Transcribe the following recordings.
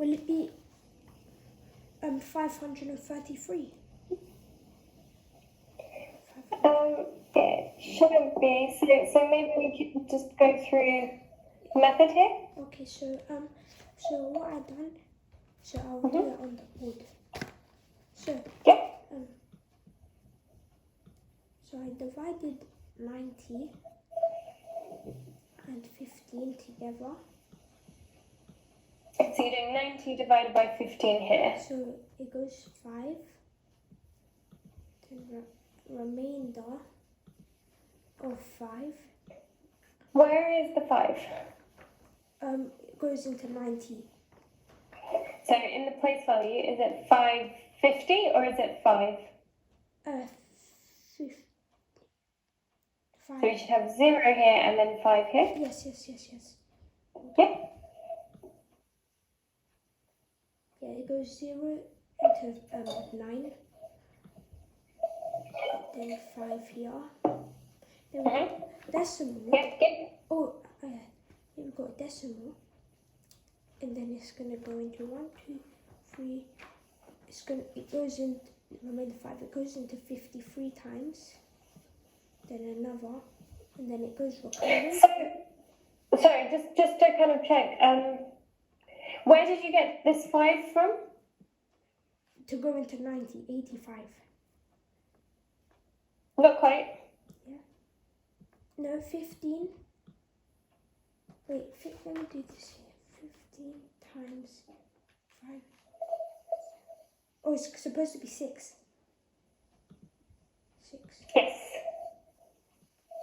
Will it be 533? It shouldn't be. So maybe we could just go through the method here. Okay, so what I done, so I'll do it on the board. So Yeah. So I divided 90 and 15 together. So you're doing 90 divided by 15 here. So it goes 5. Then remainder of 5. Where is the 5? It goes into 90. So in the place value, is it 550 or is it 5? 50. 5. So we should have 0 here and then 5 here. Yes. Yeah. Yeah, it goes 0 into 9. Then 5 here. Then we got decimal. Yeah. Oh, then we've got decimal. And then it's gonna go into 1, 2, 3. It goes into remainder 5. It goes into 53 times. Then another, and then it goes recurring. So, sorry, just to kind of check. Where did you get this 5 from? To go into 90, 85. Not quite. Yeah. No, 15. Wait, let me do this here. 15 times 5. Oh, it's supposed to be 6. 6. Yes.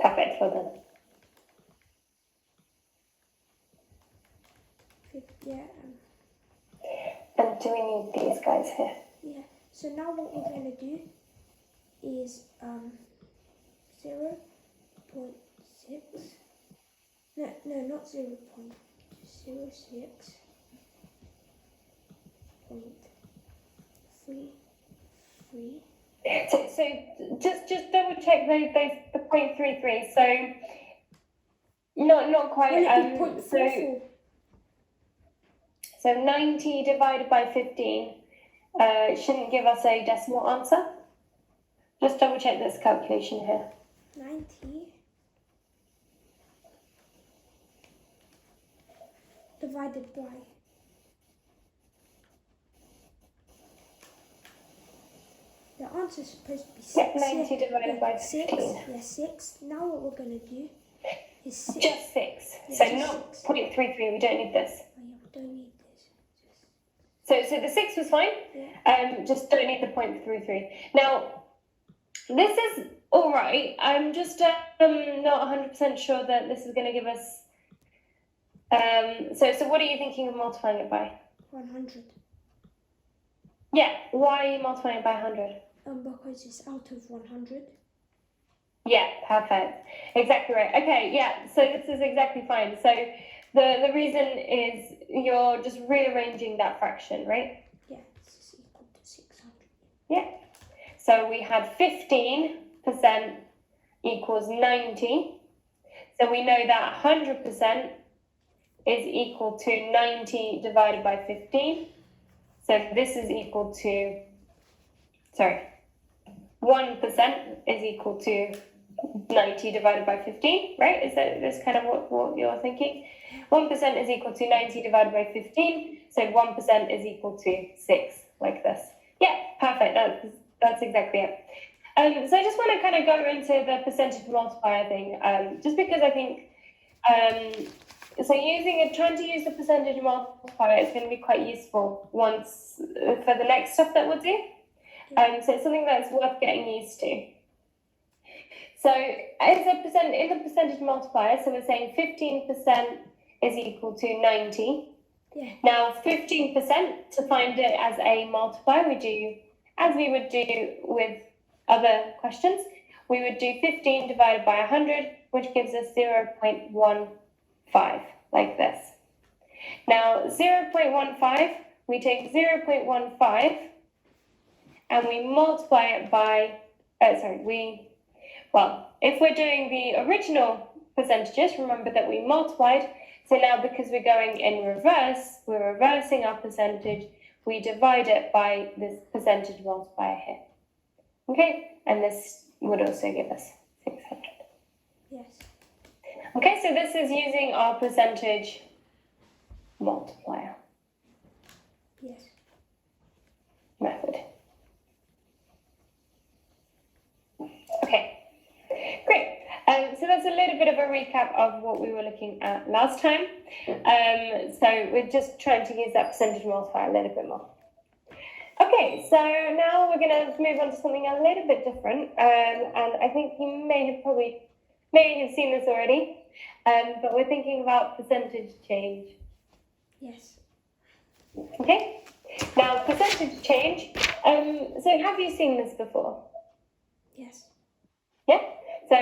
Perfect, well done. Yeah. And do we need these guys here? Yeah. So now what we're gonna do is 0.6. No, not 0.06. 0.33. So just double check the 0.33. So not quite. So 90 divided by 15 shouldn't give us a decimal answer. Just double check this calculation here. 90 divided by the answer is supposed to be 6. Yeah, 90 divided by 6. 15. Yeah, 6. Now what we're going to do is 6. Just 6. Yeah, so just not 6. 0.33. We don't need this. Oh, yeah, we don't need this. So the 6 was fine. Yeah. Just don't need the 0.33. Now, this is all right. I'm just not 100% sure that this is going to give us. So what are you thinking of multiplying it by? 100. Yeah. Why are you multiplying it by 100? Because it's out of 100. Yeah, perfect. Exactly right. Okay, yeah, so this is exactly fine. So the reason is you're just rearranging that fraction, right? Yeah, this is equal to 600. Yeah. So we had 15% equals 90. So we know that 100% is equal to 90 divided by 15. So this is equal to, 1% is equal to 90 divided by 15, right? Is that kind of what you're thinking? 1% is equal to 90 divided by 15, so 1% is equal to 6, like this. Yeah, perfect, that's exactly it. So I just want to kind of go into the percentage multiplier thing, just because I think, so trying to use the percentage multiplier is going to be quite useful once, for the next stuff that we'll do. So it's something that's worth getting used to. So in the percentage multiplier, so we're saying 15% is equal to 90. Yeah. Now 15%, to find it as a multiplier, we do, as we would do with other questions, we would do 15 divided by 100, which gives us 0.15, like this. Now 0.15, we take 0.15 and we multiply it by, if we're doing the original percentages. Remember that we multiplied. So now because we're going in reverse, we're reversing our percentage. We divide it by this percentage multiplier here. Okay, and this would also give us 600. Yes. Okay, so this is using our percentage multiplier Yes. method. Okay, great. So that's a little bit of a recap of what we were looking at last time. So we're just trying to use that percentage multiplier a little bit more. Okay, so now we're going to move on to something a little bit different, and I think you may have seen this already, but we're thinking about percentage change. Yes. Okay, now percentage change. So have you seen this before? Yes. Yeah. So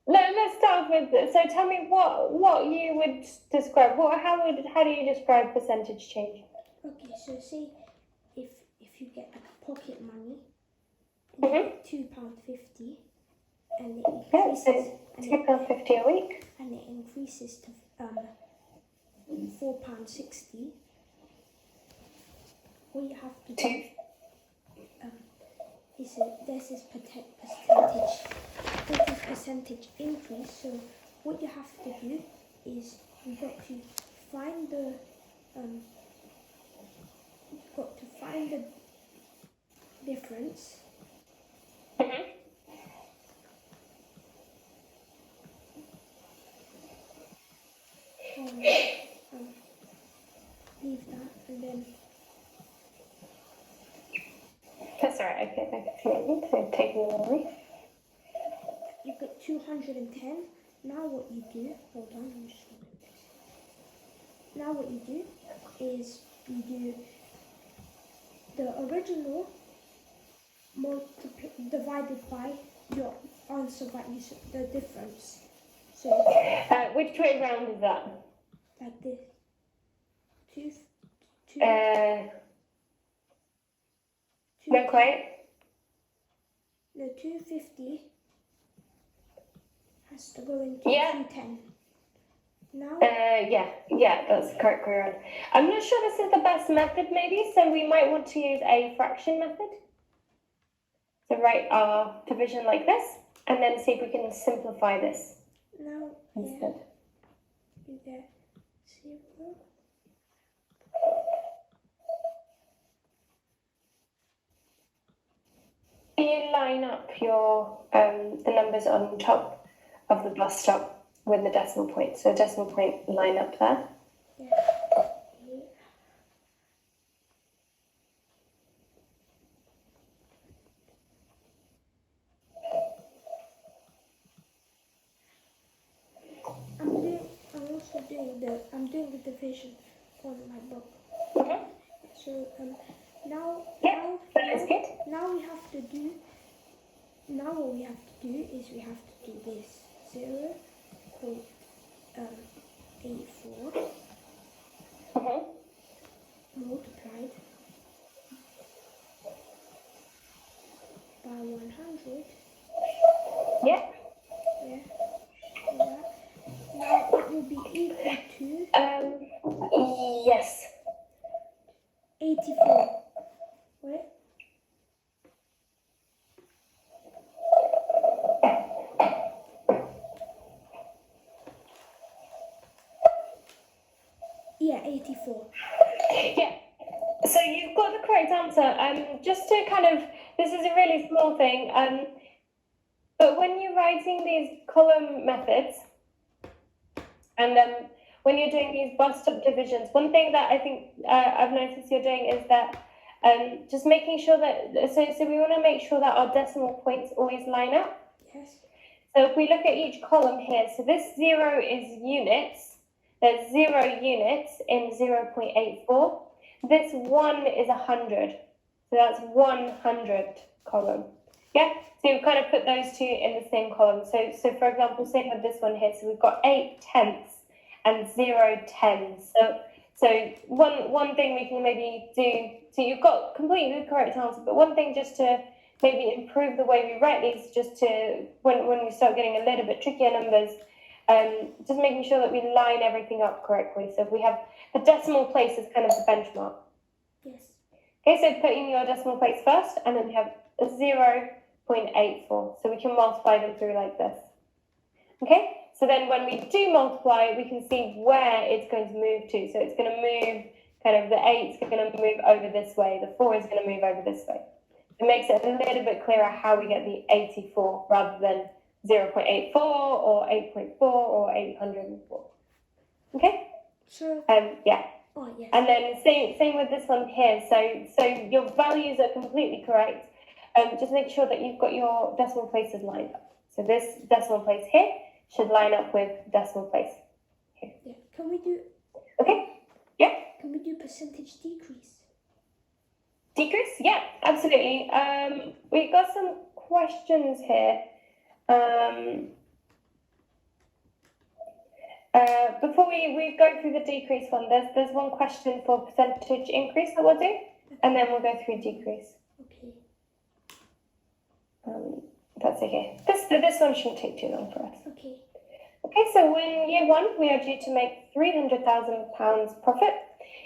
let's start with. So tell me what you would describe. How do you describe percentage change? Okay, so say if you get like a pocket money, Mhm. £2.50, and it Yeah, increases, so £2.50 a week. and it increases to £4.60. What you have to do is there's this percentage increase. So what you have to do is you've got to find the difference. Mhm. Leave that, and then That's all right. Okay, I can see it. So taking it away. you get 210. Now what you do? Hold on, I'm just showing this. Now what you do is you do the original divided by your answer that the difference. So Which way round is that? like this. Two. Not quite. The 250 has to go into Yeah. 210. Now. Yeah, that's correct way around. I'm not sure this is the best method, maybe. So we might want to use a fraction method. So write our division like this, and then see if we can simplify this Now. instead. You get 0. Do you line up your the numbers on top of the bus stop with the decimal point? So decimal point line up there. Yeah. I'm doing the division on my book. Mm-hmm. So now That's good. now we have to do. Now what we have to do is we have to do this 0.84 Mm-hmm. multiplied by 100. Yeah. Yeah. Do that. Now it will be equal to Yes. 84. Wait. Yeah, 84. Yeah. So you've got the correct answer. Just to kind of, this is a really small thing. But when you're writing these column methods, and when you're doing these bus stop divisions, one thing that I think I've noticed you're doing is that just making sure that, so we want to make sure that our decimal points always line up. Yes. So if we look at each column here, so this 0 is units, there's 0 units in 0.84. This 1 is 100, so that's 100 column. Yeah, so you kind of put those two in the same column. So for example, say we have this one here, so we've got 8 tenths and 0 tens. So one thing we can maybe do, so you've got completely the correct answer, but one thing just to maybe improve the way we write these, just to when we start getting a little bit trickier numbers, just making sure that we line everything up correctly. So if we have the decimal place as kind of the benchmark. Yes. Okay, so putting your decimal place first, and then we have a 0.84. So we can multiply them through like this. Okay, so then when we do multiply, we can see where it's going to move to. So it's going to move, kind of the 8's going to move over this way, the 4 is going to move over this way. It makes it a little bit clearer how we get the 84 rather than 0.84 or 8.4 or 804. Okay? Sure. Yeah. Oh, yes. And then same with this one here. So your values are completely correct. Just make sure that you've got your decimal places lined up. So this decimal place here should line up with decimal place here. Yeah. Can we do? Okay. Yeah. Can we do percentage decrease? Decrease? Yeah, absolutely. We've got some questions here. Before we go through the decrease one, there's one question for percentage increase that we'll do, and then we'll go through decrease. Okay. That's okay. This one shouldn't take too long for us. Okay. Okay, so in year 1, we are due to make £300,000 profit.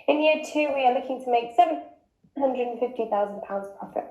In year 2, we are looking to make £750,000 profit.